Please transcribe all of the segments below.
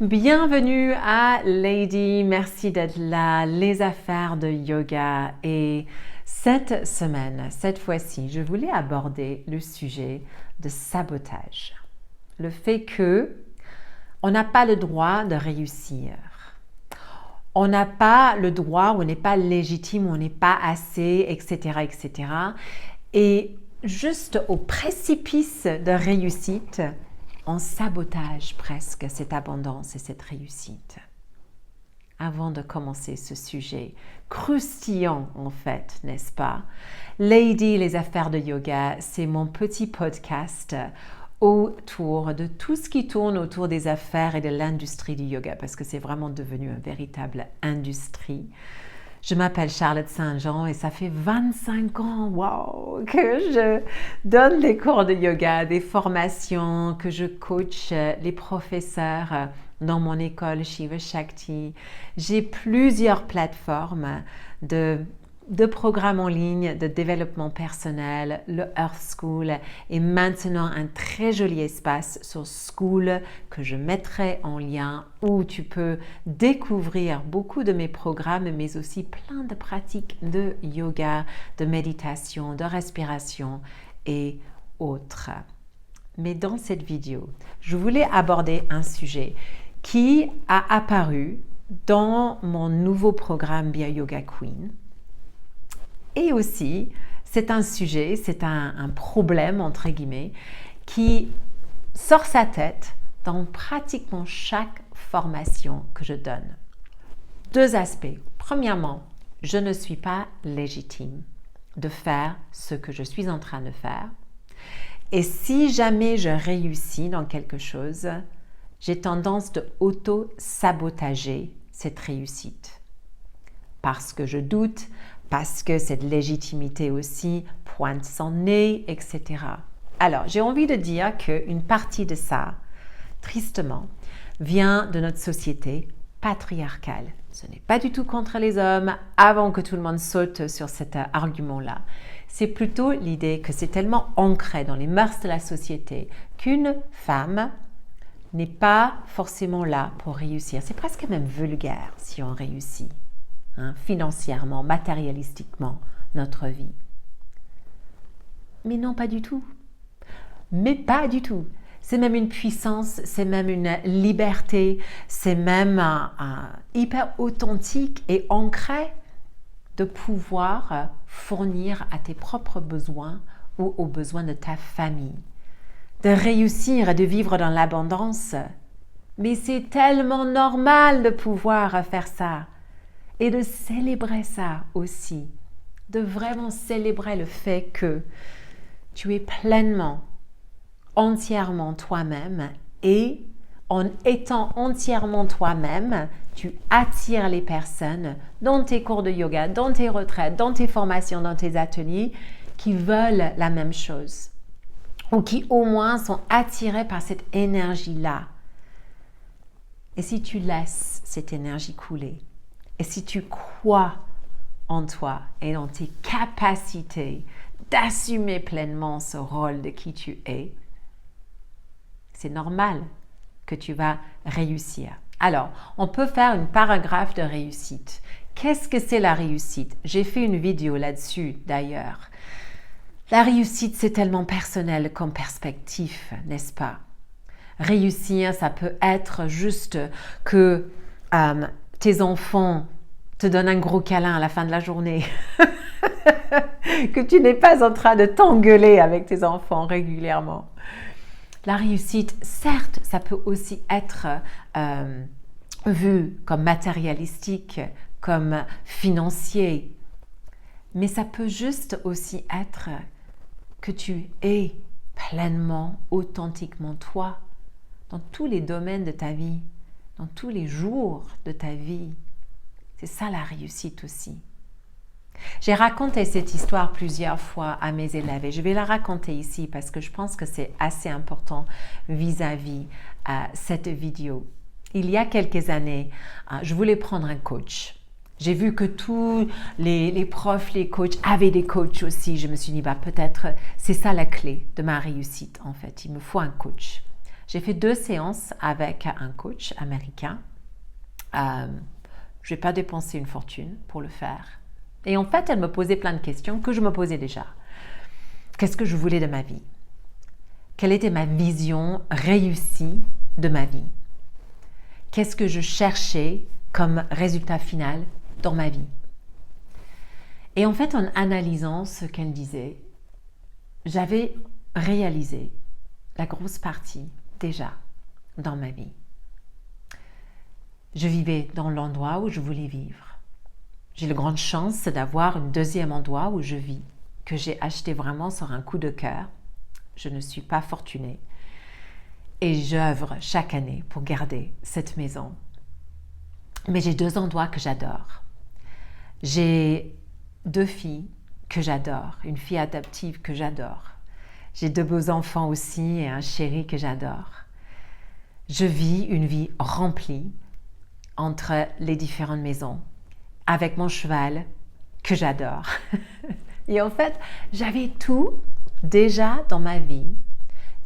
Bienvenue à Lady, merci d'être là, les affaires de yoga. Et cette semaine, cette fois-ci, je voulais aborder le sujet de sabotage. Le fait que on n'a pas le droit de réussir. On n'a pas le droit, on n'est pas légitime, on n'est pas assez, etc., etc. Et juste au précipice de réussite, on sabotage presque cette abondance et cette réussite. Avant de commencer ce sujet croustillant en fait, n'est-ce pas? Lady, les affaires de yoga, c'est mon petit podcast autour de tout ce qui tourne autour des affaires et de l'industrie du yoga parce que c'est vraiment devenu une véritable industrie. Je m'appelle Charlotte Saint-Jean et ça fait 25 ans, wow, que je donne des cours de yoga, des formations, que je coach les professeurs dans mon école Shiva Shakti. J'ai plusieurs plateformes de programmes en ligne, de développement personnel, le Earth School et maintenant un très joli espace sur School que je mettrai en lien où tu peux découvrir beaucoup de mes programmes mais aussi plein de pratiques de yoga, de méditation, de respiration et autres. Mais dans cette vidéo, je voulais aborder un sujet qui a apparu dans mon nouveau programme Be a Yoga Queen. Et aussi, c'est un sujet, c'est un problème, entre guillemets, qui sort sa tête dans pratiquement chaque formation que je donne. Deux aspects. Premièrement, je ne suis pas légitime de faire ce que je suis en train de faire. Et si jamais je réussis dans quelque chose, j'ai tendance de auto-sabotager cette réussite. Parce que je doute, parce que cette légitimité aussi pointe son nez, etc. Alors, j'ai envie de dire qu'une partie de ça, tristement, vient de notre société patriarcale. Ce n'est pas du tout contre les hommes, avant que tout le monde saute sur cet argument-là. C'est plutôt l'idée que c'est tellement ancré dans les mœurs de la société qu'une femme n'est pas forcément là pour réussir. C'est presque même vulgaire si on réussit. Financièrement, matérialistiquement, notre vie. Mais non, pas du tout. Mais pas du tout. C'est même une puissance, c'est même une liberté, c'est même hyper authentique et ancré de pouvoir fournir à tes propres besoins ou aux besoins de ta famille. De réussir et de vivre dans l'abondance. Mais c'est tellement normal de pouvoir faire ça. Et de célébrer ça aussi, de vraiment célébrer le fait que tu es pleinement, entièrement toi-même et en étant entièrement toi-même, tu attires les personnes dans tes cours de yoga, dans tes retraites, dans tes formations, dans tes ateliers qui veulent la même chose ou qui au moins sont attirés par cette énergie-là. Et si tu laisses cette énergie couler, et si tu crois en toi et dans tes capacités d'assumer pleinement ce rôle de qui tu es, c'est normal que tu vas réussir. Alors, on peut faire une paragraphe de réussite. Qu'est-ce que c'est la réussite? J'ai fait une vidéo là-dessus d'ailleurs. La réussite, c'est tellement personnel comme perspective, n'est-ce pas? Réussir, ça peut être juste que tes enfants te donnent un gros câlin à la fin de la journée. Que tu n'es pas en train de t'engueuler avec tes enfants régulièrement. La réussite, certes, ça peut aussi être vu comme matérialistique, comme financier. Mais ça peut juste aussi être que tu es pleinement, authentiquement toi dans tous les domaines de ta vie. Dans tous les jours de ta vie. C'est ça la réussite aussi. J'ai raconté cette histoire plusieurs fois à mes élèves et je vais la raconter ici parce que je pense que c'est assez important vis-à-vis cette vidéo. Il y a quelques années, je voulais prendre un coach. J'ai vu que tous les profs, les coachs avaient des coachs aussi. Je me suis dit, peut-être c'est ça la clé de ma réussite en fait. Il me faut un coach. J'ai fait 2 séances avec un coach américain. Je n'ai pas dépensé une fortune pour le faire. Et en fait, elle me posait plein de questions que je me posais déjà. Qu'est-ce que je voulais de ma vie? Quelle était ma vision réussie de ma vie? Qu'est-ce que je cherchais comme résultat final dans ma vie? Et en fait, en analysant ce qu'elle disait, j'avais réalisé la grosse partie déjà dans ma vie. Je vivais dans l'endroit où je voulais vivre. J'ai la grande chance d'avoir un deuxième endroit où je vis, que j'ai acheté vraiment sur un coup de cœur. Je ne suis pas fortunée. Et j'œuvre chaque année pour garder cette maison. Mais j'ai 2 endroits que j'adore. J'ai 2 filles que j'adore, une fille adoptive que j'adore. J'ai 2 beaux enfants aussi et un chéri que j'adore. Je vis une vie remplie entre les différentes maisons, avec mon cheval que j'adore. Et en fait, j'avais tout déjà dans ma vie.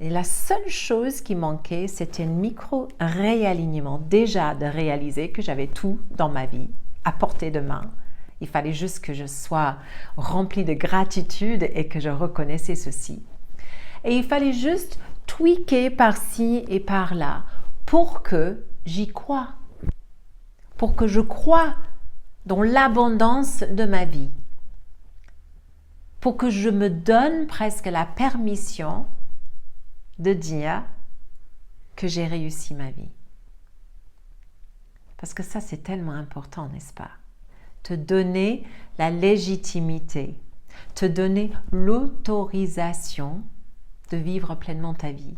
Et la seule chose qui manquait, c'était un micro-réalignement. Déjà de réaliser que j'avais tout dans ma vie, à portée de main. Il fallait juste que je sois remplie de gratitude et que je reconnaissais ceci. Et il fallait juste tweaker par-ci et par-là pour que j'y croie. Pour que je croie dans l'abondance de ma vie. Pour que je me donne presque la permission de dire que j'ai réussi ma vie. Parce que ça, c'est tellement important, n'est-ce pas? Te donner la légitimité, te donner l'autorisation de vivre pleinement ta vie.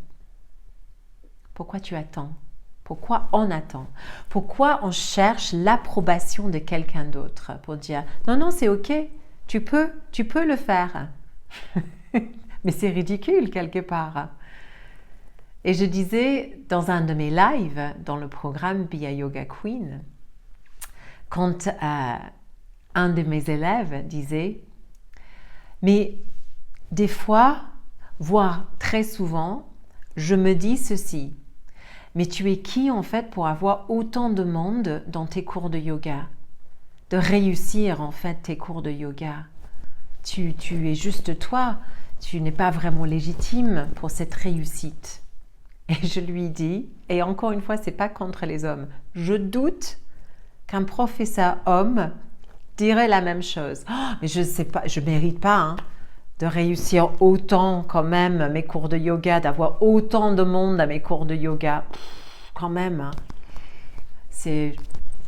Pourquoi tu attends? Pourquoi on attend? Pourquoi on cherche l'approbation de quelqu'un d'autre pour dire « Non, non, c'est ok, tu peux le faire. » Mais c'est ridicule quelque part. Et je disais dans un de mes lives, dans le programme Be a Yoga Queen, quand un de mes élèves disait « Mais des fois, voire très souvent, je me dis ceci. Mais tu es qui en fait pour avoir autant de monde dans tes cours de yoga? De réussir en fait tes cours de yoga. Tu es juste toi. Tu n'es pas vraiment légitime pour cette réussite. » Et je lui dis, et encore une fois, c'est pas contre les hommes, je doute qu'un professeur homme dirait la même chose. Oh, mais je sais pas, je mérite pas de réussir autant quand même mes cours de yoga, d'avoir autant de monde à mes cours de yoga. Quand même, c'est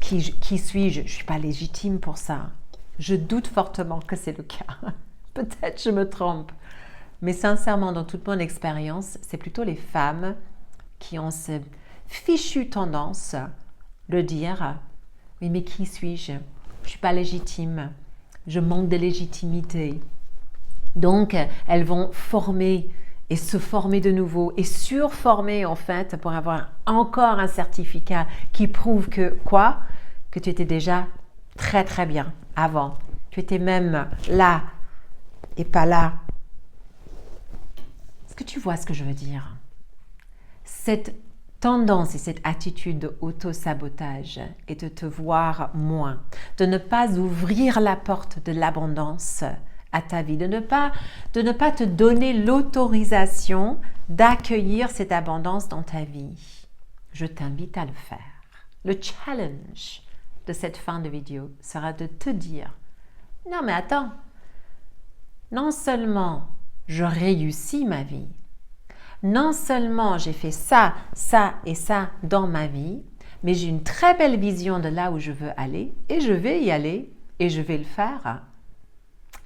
qui suis-je? Je suis pas légitime pour ça. Je doute fortement que c'est le cas. Peut-être je me trompe. Mais sincèrement, dans toute mon expérience, c'est plutôt les femmes qui ont cette fichue tendance de dire « Oui, mais qui suis-je? Je ne suis pas légitime. Je manque de légitimité. » Donc, elles vont former et se former de nouveau et surformer en fait pour avoir encore un certificat qui prouve que quoi? Que tu étais déjà très très bien avant. Tu étais même là et pas là. Est-ce que tu vois ce que je veux dire? Cette tendance et cette attitude d'auto-sabotage et de te voir moins, de ne pas ouvrir la porte de l'abondance à ta vie, de ne pas te donner l'autorisation d'accueillir cette abondance dans ta vie. Je t'invite à le faire. Le challenge de cette fin de vidéo sera de te dire « Non mais attends, non seulement je réussis ma vie, non seulement j'ai fait ça, ça et ça dans ma vie, mais j'ai une très belle vision de là où je veux aller et je vais y aller et je vais le faire.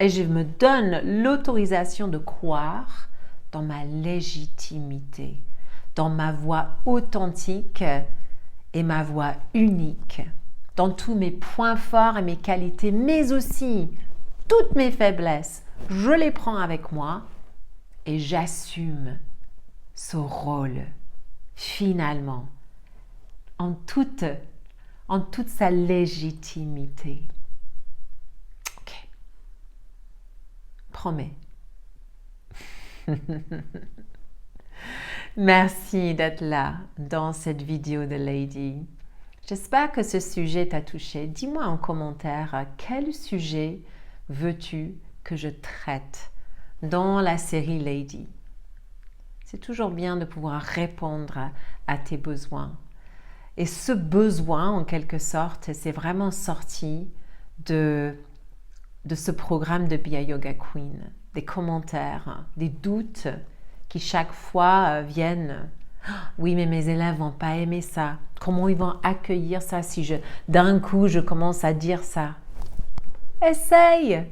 Et je me donne l'autorisation de croire dans ma légitimité, dans ma voix authentique et ma voix unique, dans tous mes points forts et mes qualités, mais aussi toutes mes faiblesses. Je les prends avec moi et j'assume ce rôle, finalement, en toute sa légitimité. Ok. Promets. Merci d'être là dans cette vidéo de Lady. J'espère que ce sujet t'a touché. Dis-moi en commentaire quel sujet veux-tu que je traite dans la série Lady. C'est toujours bien de pouvoir répondre à tes besoins. Et ce besoin, en quelque sorte, c'est vraiment sorti de ce programme de Be a Yoga Queen. Des commentaires, des doutes qui chaque fois viennent. Oui, mais mes élèves vont pas aimer ça. Comment ils vont accueillir ça si d'un coup je commence à dire ça? Essaye!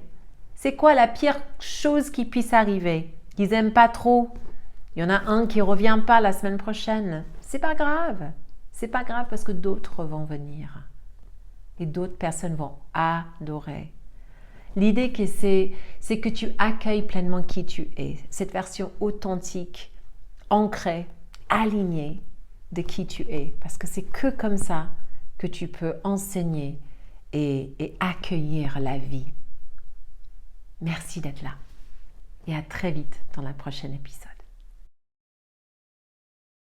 C'est quoi la pire chose qui puisse arriver? Qu'ils aiment pas trop. Il y en a un qui revient pas la semaine prochaine. C'est pas grave. C'est pas grave parce que d'autres vont venir. Et d'autres personnes vont adorer. L'idée c'est que tu accueilles pleinement qui tu es. Cette version authentique, ancrée, alignée de qui tu es. Parce que c'est que comme ça que tu peux enseigner et accueillir la vie. Merci d'être là. Et à très vite dans le prochain épisode.